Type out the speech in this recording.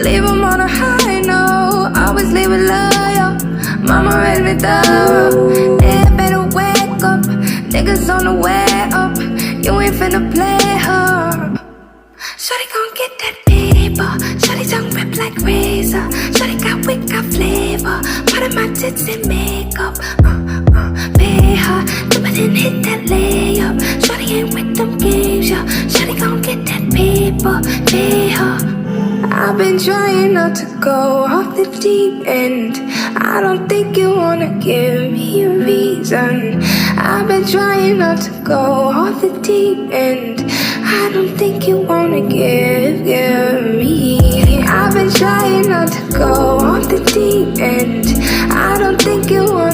leave 'em on a high note. Always leave it loyal. Mama raised me thorough. Yeah, better wake up. Niggas on the way up. You ain't finna play her. Shawty gon' get that paper. Shawty tongue rip like razor. Shawty got wit, got flavor. Part of my tits and makeup. Pay her, do it and hit that layup. Shawty ain't with them games, yeah. Shawty gon' get that paper. Pay her. I've been trying not to go off the deep end. I don't think you wanna give me a reason. I've been trying not to go off the deep end. I don't think you wanna give me. I've been trying not to go off the deep end. I don't think you wanna